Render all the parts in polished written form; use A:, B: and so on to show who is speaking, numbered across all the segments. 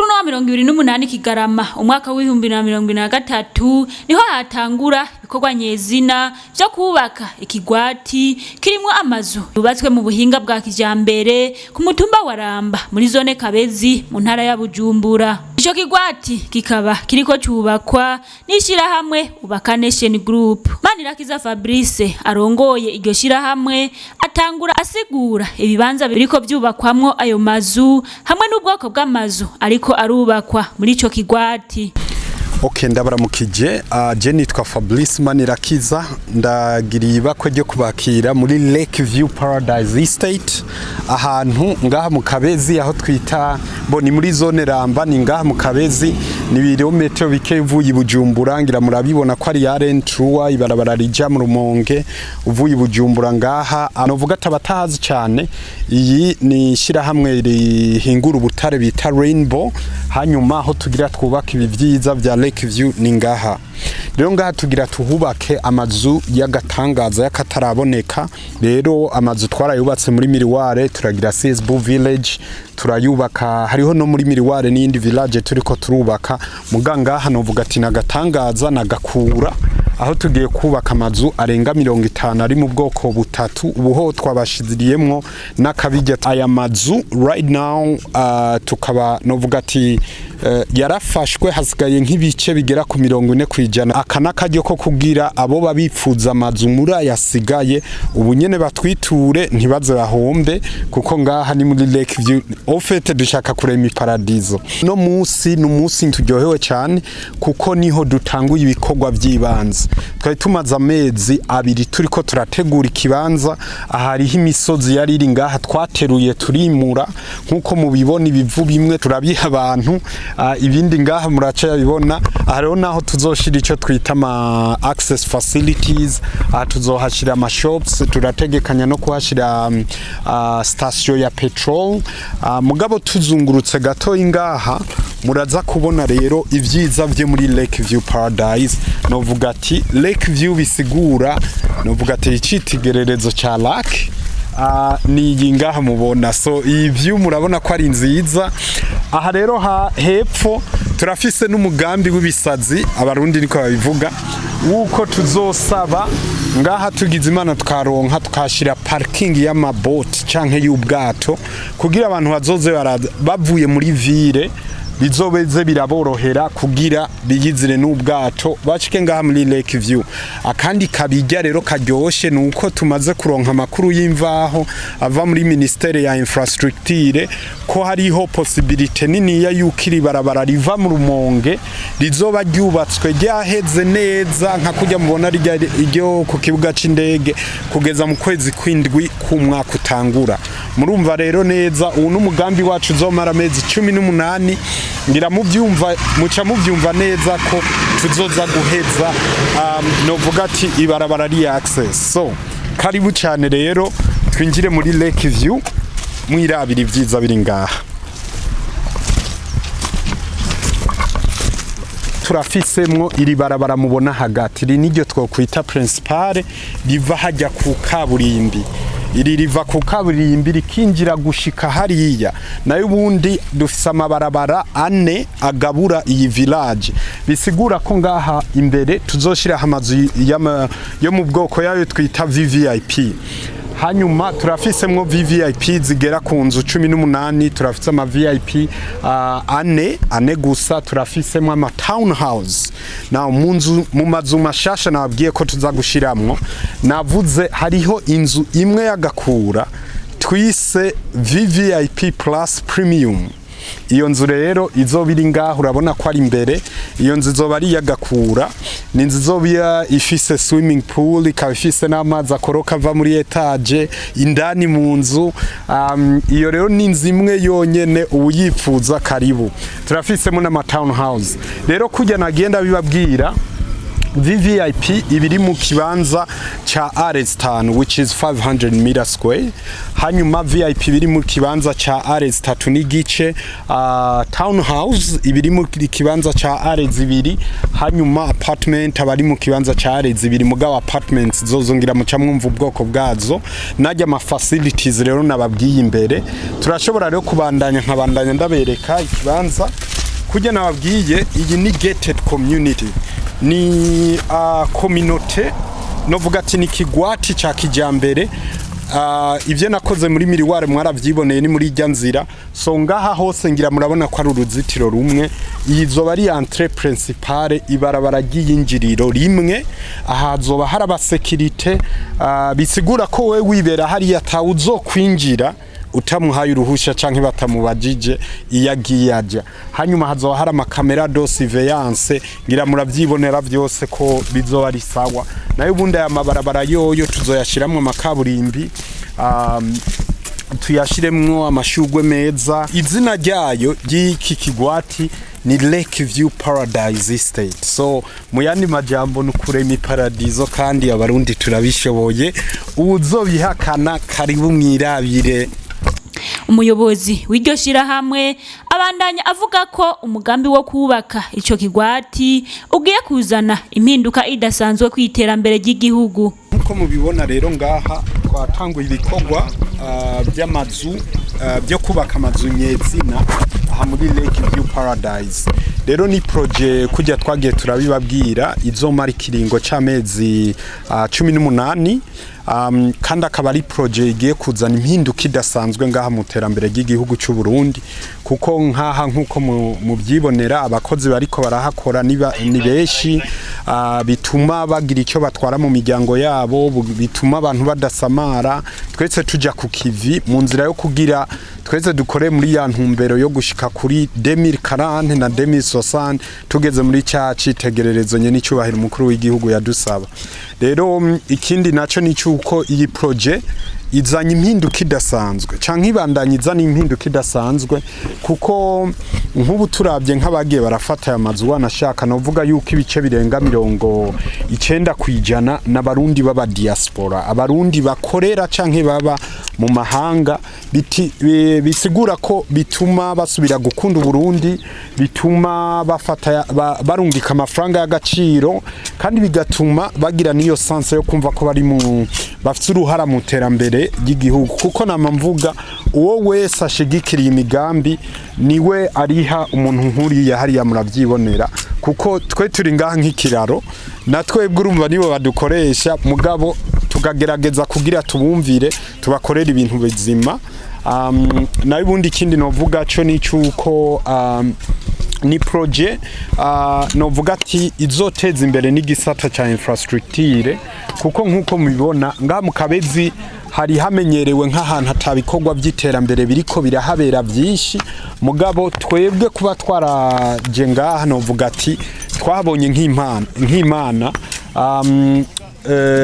A: Kuri no 28 Kigarama umwaka w'2023 niho hatangura ibikorwa nyezina vyo kubaka ikirwati kirimwo amazu yubatswe mu buhinga bwa kijambere ku mutumba wa Ramba muri zone Kabezi mu ntara ya Bujumbura. Ico kirwati kikaba kiriko cyubakwa n'ishirahamwe UBAKA NATION GROUP. Manirakiza Fabrice arongoye iryo shirahamwe atangura asigura ibibanza biriko vyubakwamwo ayo mazu hamwe n'ubwoko bw'amazu ariko arubakwa muri ico kirwati.
B: Okay, ndabaramukije. Je nitwa Fabrice MANIRAKIZA, ndagiriye ibakwe ryo kubakira muri Lake View Paradise Estate, ahantu ngaha mu Kabezi aho twita ni muri zone Ramba, ni ngaha mu Kabezi, ni ibirometero bike uvuye Bujumbura, ngira murabibona ko ari yaren trua ibarabara rija mu Rumonge uvuye Bujumbura ngaha. Anovuga atabatazi cyane, iyi ni shirahamwe rihingura ubutare bita Rainbow, hanyuma aho tugira twubaka ibi vyiza vya Lake View ni ngaha. Rero ngaha tugira tuhubake amazu y'agatangaza y'akataraboneka. Rero amazu twarayubatse muri Miriware, turagira CSB Village, turayubaka hariho no muri Miriware n'indi village turiko turubaka. Muganga hano uvuga ati nagatangaza nagakura, aho tugiye kubaka amazu arenga 50 ari mu bwoko butatu. Ubuho twabashiziriyemwo n'akabijya aya mazu right now. Tukaba novuga ati yarafashwe hasigaye nk'ibice bigera ku 40%. Akana kajyo ko kugira abo babipfuza amazu muri ayasigaye ubu nyene batwiture ntibaze bahombe, kuko ngaha ni muri Lake View ofete dushaka kurema iparadizo. No musi n'umunsi turyohewe cyane kuko niho dutanguye ibikorwa by'ibanza. Twari tumaze amezi 2 turiko turategura ikibanza. Ahariho imisozi yari iri ngaha twateruye turimura, nkuko mubibona ibivu bimwe turabiha abantu, ibindi ngaha muraca yabibona. Hariho naho tuzoshira ico twita ma access facilities, tuzohashira ama shops, turategekanya no kuhashira station ya petrol. Mugabo tuzungurutse gato ingaha muraza kubona rero ivyiza vye muri Lake View Paradise. Novuga ati Lake View bisigura, novuga ati icitigererezo ca lake. Ni ngaha mubona, so iyi view murabona ko ari nziza. Aha rero hepfo turafise n'umugambi w'ibisazi, abarundi niko babivuga, uko tuzosaba ngaha tugize imana tukaronka tukashira parking y'amaboat canke y'ubwato, kugira abantu bazoze bavuye muri ville bizobeze biraborohera kugira biyizire n'ubwato bacike ngaha muri Lake View. Akandi kabijya rero karyoshe nuko tumaze kuronka makuru y'imvaho ava muri ministere ya infrastructure ko hariho possibility nini ya yukiri barabara riva mu Rumonge rizoba ryubatswe ryaheze neza nka kujya mubona iryo ku kibuga c'indege kugeza mu kwezi kw'indwi k'umwaka utangura. Murumva rero neza ubu n'umugambi wacu uzomara amezi 18. Ngira muca muvyumva neza ko tuzoza guheza novuga ati ibarabara ri access. So karibu cyane rero twinjire muri Lake View mwirabira ivyiza biri ngaha. Turafisemwo iri barabara mubona hagati niryo twokwita principale riva hajya ku kaburimbi. Iri riva ku kaburimbi rikinjira gushika hariya, nayo ubundi dufise amabarabara 4 agabura iyi village. Bisigura ko ngaha imbere tuzoshira amazu yo mu bwoko yayo twita VVIP. Hanyuma turafisemwo VVIP zigera ku nzu 18, turafise ama VIP 4 gusa, turafisemwo ama townhouse. Na mu mazu mashasha nababwiye ko tuza gushiramwo, navuze hariho inzu imwe y'agakura twise VVIP Plus Premium. Iyo nzu rero izobiri ngaho urabona ko ari imbere. Iyo nzu izoba ari yagakura, ni inzu izoba ifise swimming pool, ikaba ifise n'amazi akoroka ava muri etage indani mu nzu. Iyo rero ni inzu imwe yonyene uyifuza karibu. Turafisemo n'ama townhouse. Rero kujya nagenda bibabwira VVIP ibiri mu kibanza cha R5 which is 500 meter square. Hanyuma VIP ibiri mu kibanza cha R3 n'igice. Townhouse ibiri mu kibanza cha R2. Hanyuma apartment abari mu kibanza cha R2. Mugabo apartments zozongira mu camwumva ubwoko bwazo. Najya ama facilities rero nababwiye imbere. Turashobora rero kubandanya nkabandanya ndabereka ikibanza. kujya nababwiye iyi ni gated community, ni communauté novuga ati ni kirwati ca kijambere. Ivyo nakoze muri miriware mwaravyiboneye ni muri irya nzira, so ngaha hose ngira murabona ko ari uruzitiro rumwe. Izoba ari entrée principale, ibarabara ry'iyinjiriro rimwe, ahazoba hari abasekirite, bisigura ko we wibera hariya atawuzokwinjira utamuhaye uruhusha canke batamubajije iyagiye aja. Hanyuma hazoba hari amakamera de surveillance, ngira muravyibonera vyose ko bizoba ari sawa. Nayo ubundi aya mabarabara yoyo tuzoyashiramwo amakaburimbi, tuyashiremwo amashugwe meza. Izina ryayo ry'iki kigwati ni Lake View Paradise Estate. So muyandi majambo nukurema paradizo, kandi abarundi turabishoboye. Uzobihakana karibu mwirabire.
A: Umuyobozi w'iryo shirahamwe abandanya avuga ko umugambi wo kubaka ico kigwati ugiye kuzana impinduka idasanzwe kwiterambere ry'igihugu.
B: Nkuko mubibona rero ngaha twatanguye ibikorwa by'amazu, byo kubaka amazu nyezina aha muri Lake View Paradise. Rero ni projet kujya twagiye turabibabwira izomara ikiringo c'amezi 18, kandi akaba ari projet igiye kuzana impinduka idasanzwe ngaha mu terambere ry'igihugu cy'u Burundi, kuko nkaha nkuko mubyibonera abakozi bariko barahakora ni benshi, bituma bagira icyo batwara mu miryango yabo, bituma abantu badasamara. Twese tuja ku kivi mu nzira yo kugira twese dukore muri ya ntumbero yo gushika kuri 2040 na 2060 tugeze muri cya citegererezo nye n'icyubahiro umukuru w'igihugu yadusaba. Rero ikindi naco ni cyuko iyi projet izanye impinduka idasanzwe canke ibandanye izana impinduka idasanzwe, kuko nk'ubu turabye nk'abagiye barafata aya mazu wanashaka novuga yuko ibice birenga 90% n'abarundi baba diaspora, abarundi bakorera canke baba mu mahanga. Bisigura ko bituma basubira gukunda Burundi, bituma bafata barungika amafaranga y'agaciro, kandi bigatuma bagira niyo sense yo kumva ko bari mu bafite uruhara mu terambere ry'igihugu. Kuko namamvuga uwo wese ashigikiriye imigambi niwe ariha umuntu nkuriya hariya muravyibonera, kuko twe turi ngaha nk'ikiraro, natwebwe urumva nibo badukoresha, mugabo tukagerageza kugira tubumvire tubakorera ibintu bizima. Nayo ubundi ikindi novuga cyo ni cyuko ni projet novuga ati izoteza imbere n'igisata ca infrastructure, kuko nkuko mubibona ngaha mu Kabezi hari hamenyerewe nk'ahantu hatabikorwa by'iterambere biriko birahabera byinshi, mugabo twebwe kuba twaraje ngaha novuga ati twabonye nk'imana.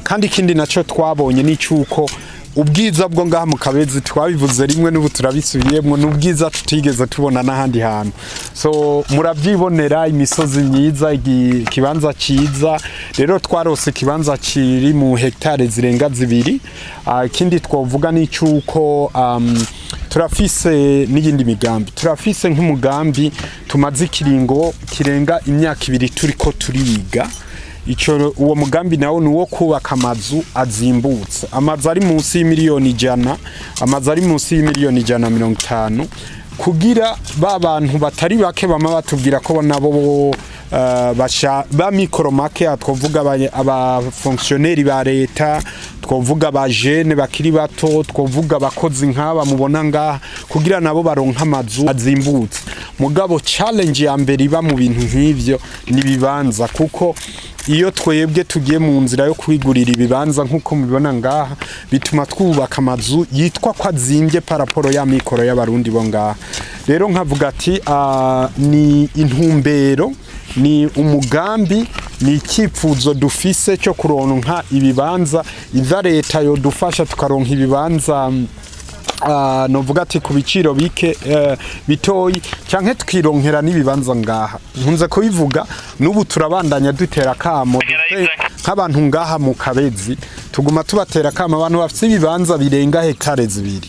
B: Kandi ikindi naco twabonye ni cyuko ubwiza bwo ngaha mu Kabezi twabivuze rimwe n'ubu turabisubiyemo, n'ubwiza tutigeze tubona n'ahandi hantu. So muravyibonera imisozi myiza, ikibanza ciza. Rero twarose ikibanza kiri mu hectare zirenga 2. Ikindi twovuga ni cyuko turafise n'iyindi migambi, turafise nk'umugambi tumaze ikiringo kirenga imyaka 2 turiko turiga. Uwo mugambi nawo ni uwo kubaka amazu azimbutse, amazu ari munsi y'imiliyoni 100, amazu ari munsi y'imiliyoni 150, kugira ba bantu batari bake bama batubwira ko nabo ba mikoro make, twovuga aba fonctionnaire ba leta, twovuga ba jeune bakiri bato, twovuga abakozi nk'aba mubona ngaha, kugira nabo baronka amazu azimbutse. Mugabo challenge ya mbere iba mu bintu nk'ivyo ni bibanza, kuko iyo twebwe tugiye mu nzira yo kwigurira ibibanza nkuko mubibona ngaha, bituma twubaka amazu yitwa ko azimbye paraporo ya mikoro y'abarundi bo ngaha. Rero nkavuga ati ni intumbero, ni umugambi, ni icyifuzo dufise cyo kuronka ibibanza, iza leta yo dufasha tukaronka ibibanza novuga ati ku biciro bike bitoyi, canke tukironkera n'ibibanza ngaha. Nkunze kubivuga n'ubu turabandanya dutera kamo nk'abantu ngaha mu Kabezi, tuguma tubatera kamo abantu bafite ibibanza birenga hectare 2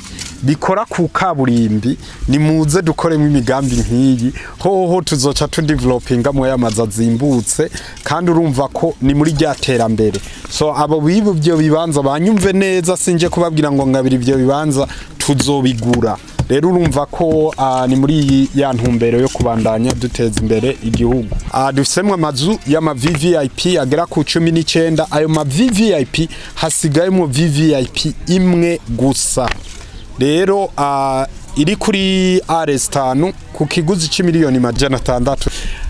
B: bikora ku kaburimbi, ni muze dukoremo imigambi nk'iyi, hoho tuzoca tudevelopinga mu yamaza zimbutse, kandi urumva ko ni muri ryaterambere. So abo bibyo bibanza banyumve neza, sinje kubabwira ngo ngabira ibyo bibanza tuzobigura, rero urumva ko ni muri ya ntumbero yo kubandanya duteza imbere igihugu. Dufisemwe amazu y'ama VVIP agera ku 19, ayo ma VVIP hasigayemo VVIP imwe gusa, rero iri kuri RS5 ku kiguzi $1,600,000.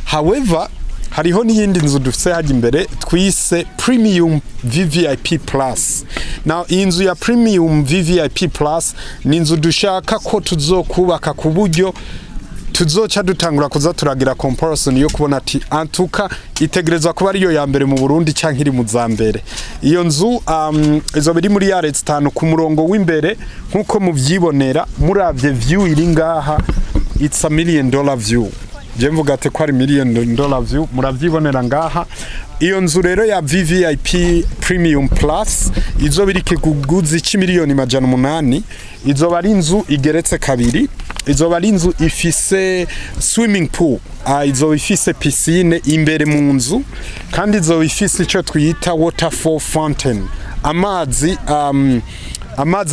B: However, hariho n'iyindi nzu dufise haje imbere twise Premium VVIP Plus. Now inzu ya Premium VVIP Plus ni inzu dushaka ko tuzokubaka ku buryo tuzoca dutangura kuza turagira comparison yo kubona ati antuka itegerezwa kuba ariyo ya mbere mu Burundi canke iri mu zambere. Iyo nzu izo biri muri RS5 ku murongo w'imbere nkuko muvyibonera muravye view iri ngaha, it's $1 million view. Je mvuga ate ko ari $1 million view, muravyibonera ngaha. Iyo nzu rero ya VVIP Premium Plus izo biri kiguzi $1,800,000. Izo bari inzu igeretse kabiri, izo bari inzu ifise swimming pool, izo ifise piscine imbere mu nzu, kandi izo ifise ico twita waterfall fountain, amazi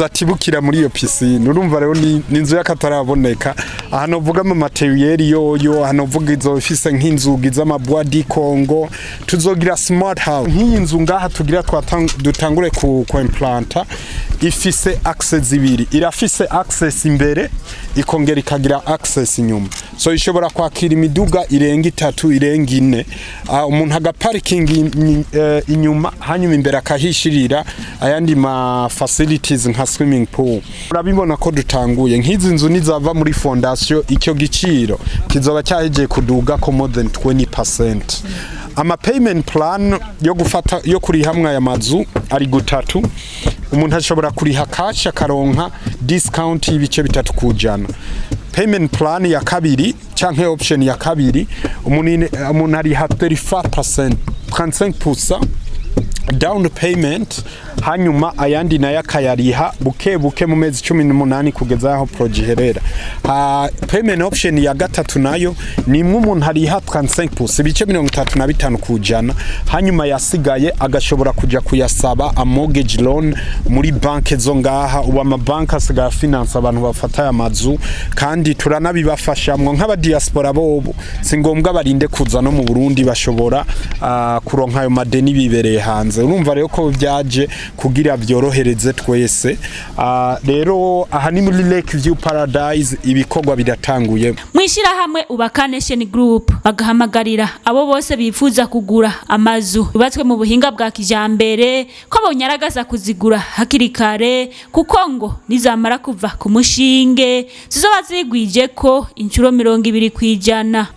B: atibukira muri iyo piscine. Urumva rero ni inzu y'akataraboneka. Hano vuga mu materiel yoyo, hano vuga izo ifise nk'inzugi z'amabwa di Congo, tuzogira smart house. Nk'iyi nzu ngaha tugira dutangure ku implanta ifise access ibiri, irafise access imbere ikongera ikagira access inyuma, so ishobora kwakira imiduga irenga 3 irenga 4, umuntu aga parking inyuma, hanyuma imbere akahishirira ayandi ma facilities nka swimming pool. Urabibona ko dutanguye nk'izi nzu nizava muri fondation, icyo giciro kizoba cyaheje kuduga ko more than 20%. Ama payment plan yo kuri hamwe ya mazu ari gutatu. Umuntu ashobora kuriha cash akaronka discount y'ibice 3 kujana. Payment plan ya kabiri canke option ya kabiri umuntu ariha 35% down payment, hanyuma ayandi nayo akayariha buke buke mu mezi 18 kugeza aho project herera. Payment option ya gatatu nayo ni umuntu hariha 35% ibice 35 kujana, hanyuma yasigaye agashobora kuja kuyasaba a mortgage loan muri banke zo ngaha. Ubu ama banke asigaye finance abantu bafata amazu, kandi turanabibafashamwe nk'aba diaspora bobo singombwa barinde kuza no mu Burundi, bashobora kuronka ayo madeni bibereye hanze. Urumva rero ko byaje kugira byorohereze twese. Rero aha ni muri Lake View Paradise ibikorwa biratanguye.
A: Mwishirahamwe UBAKA NATION GROUP bagahamagarira abo bose bifuza kugura amazu yubatswe mu buhinga bwa kijambere ko bonyaragaza kuzigura hakiri kare, kuko ngo nizamara kuva ku mushinge zizoba zigwije ko incuro 20 kwijana.